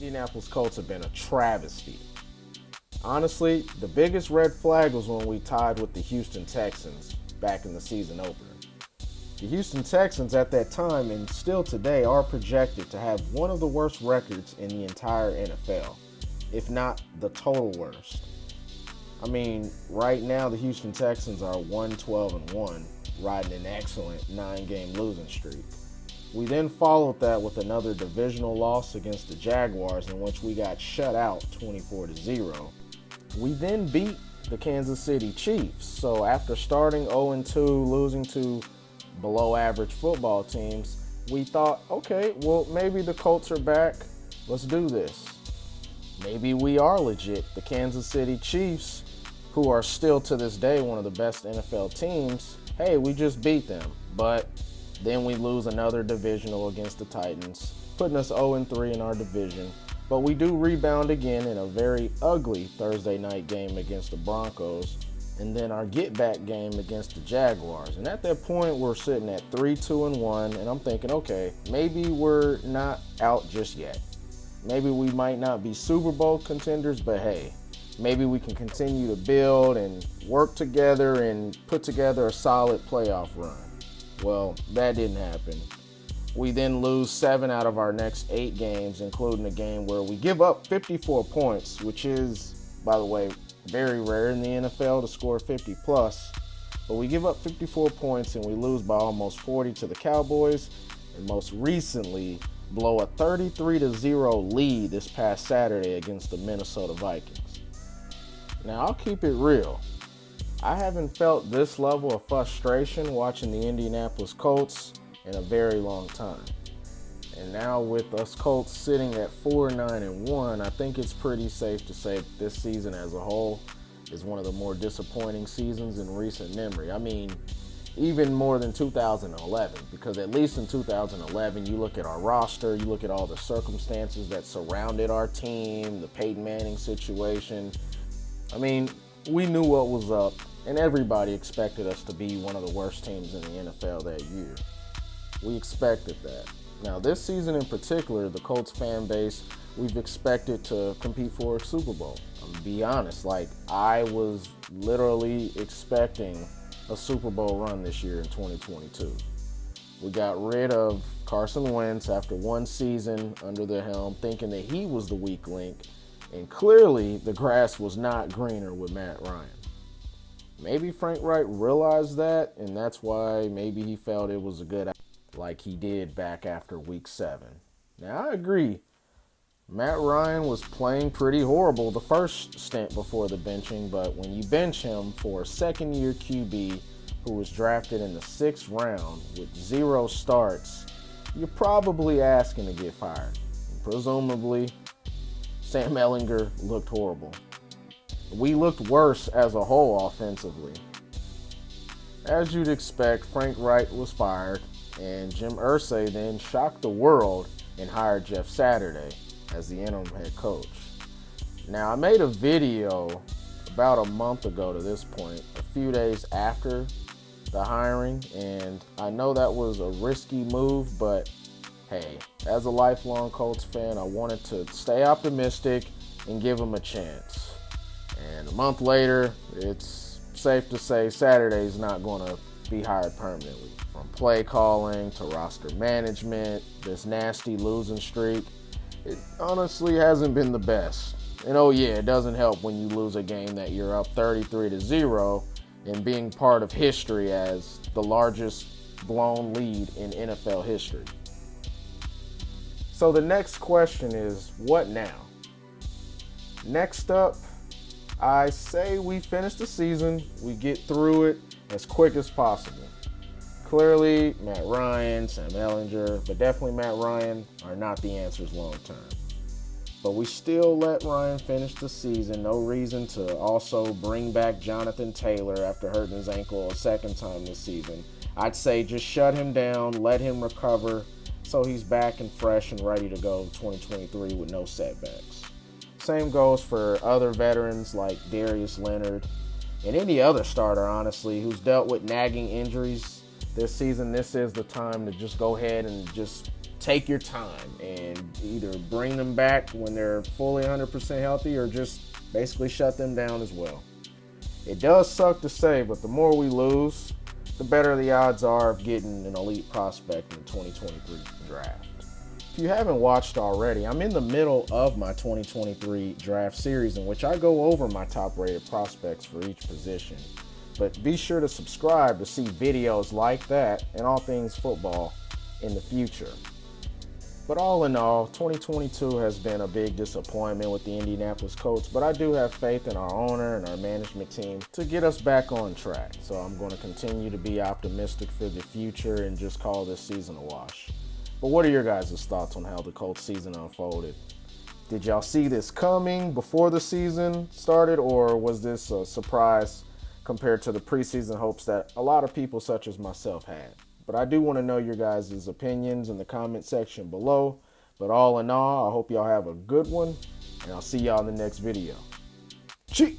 Indianapolis Colts have been a travesty. Honestly, the biggest red flag was when we tied with the Houston Texans back in the season opener. The Houston Texans at that time and still today are projected to have one of the worst records in the entire NFL, if not the total worst. I mean, right now the Houston Texans are 1-12-1, riding an excellent 9-game losing streak. We then followed that with another divisional loss against the Jaguars in which we got shut out 24-0. We then beat the Kansas City Chiefs. So after starting 0-2, losing to below average football teams, we thought, okay, well, maybe the Colts are back. Let's do this. Maybe we are legit. The Kansas City Chiefs, who are still to this day one of the best NFL teams, hey, we just beat them. But then we lose another divisional against the Titans, putting us 0-3 in our division. But we do rebound again in a very ugly Thursday night game against the Broncos, and then our get-back game against the Jaguars. And at that point, we're sitting at 3-2-1, and I'm thinking, okay, maybe we're not out just yet. Maybe we might not be Super Bowl contenders, but hey, maybe we can continue to build and work together and put together a solid playoff run. Well, that didn't happen. We then lose 7 out of our next 8 games, including a game where we give up 54 points, which is, by the way, very rare in the NFL to score 50 plus. But we give up 54 points and we lose by almost 40 to the Cowboys, and most recently blow a 33-0 lead this past Saturday against the Minnesota Vikings. Now, I'll keep it real. I haven't felt this level of frustration watching the Indianapolis Colts in a very long time. And now with us Colts sitting at 4-9-1, I think it's pretty safe to say that this season as a whole is one of the more disappointing seasons in recent memory. I mean, even more than 2011, because at least in 2011, you look at our roster, you look at all the circumstances that surrounded our team, the Peyton Manning situation. I mean, we knew what was up, and everybody expected us to be one of the worst teams in the NFL that year. We expected that. Now, this season in particular, the Colts fan base, we've expected to compete for a Super Bowl. I'm gonna be honest, I was literally expecting a Super Bowl run this year in 2022. We got rid of Carson Wentz after one season under the helm, thinking that he was the weak link, and clearly the grass was not greener with Matt Ryan. Maybe Frank Reich realized that, and that's why maybe he felt it was a good idea, like he did back after week 7. Now, I agree. Matt Ryan was playing pretty horrible the first stint before the benching, but when you bench him for a second-year QB who was drafted in the 6th round with 0 starts, you're probably asking to get fired. And presumably, Sam Ehlinger looked horrible. We looked worse as a whole offensively. As you'd expect, Frank Reich was fired, and Jim Irsay then shocked the world and hired Jeff Saturday as the interim head coach. Now, I made a video about a month ago to this point, a few days after the hiring, and I know that was a risky move, but hey, as a lifelong Colts fan, I wanted to stay optimistic and give him a chance. And a month later, it's safe to say Saturday's not going to be hired permanently. From play calling to roster management, this nasty losing streak, it honestly hasn't been the best. And oh yeah, it doesn't help when you lose a game that you're up 33-0 and being part of history as the largest blown lead in NFL history. So the next question is, what now? Next up, I say we finish the season, we get through it as quick as possible. Clearly, Matt Ryan, Sam Ehlinger, but definitely Matt Ryan are not the answers long term. But we still let Ryan finish the season. No reason to also bring back Jonathan Taylor after hurting his ankle a second time this season. I'd say just shut him down, let him recover, so he's back and fresh and ready to go 2023 with no setbacks. Same goes for other veterans like Darius Leonard and any other starter, honestly, who's dealt with nagging injuries this season. This is the time to just go ahead and just take your time and either bring them back when they're fully 100% healthy or just basically shut them down as well. It does suck to say, but the more we lose, the better the odds are of getting an elite prospect in the 2023 draft. If you haven't watched already, I'm in the middle of my 2023 draft series in which I go over my top-rated prospects for each position. But be sure to subscribe to see videos like that and all things football in the future. But all in all, 2022 has been a big disappointment with the Indianapolis Colts, but I do have faith in our owner and our management team to get us back on track. So I'm going to continue to be optimistic for the future and just call this season a wash. But what are your guys' thoughts on how the Colts season unfolded? Did y'all see this coming before the season started, or was this a surprise compared to the preseason hopes that a lot of people such as myself had? But I do want to know your guys' opinions in the comment section below. But all in all, I hope y'all have a good one, and I'll see y'all in the next video. Cheers!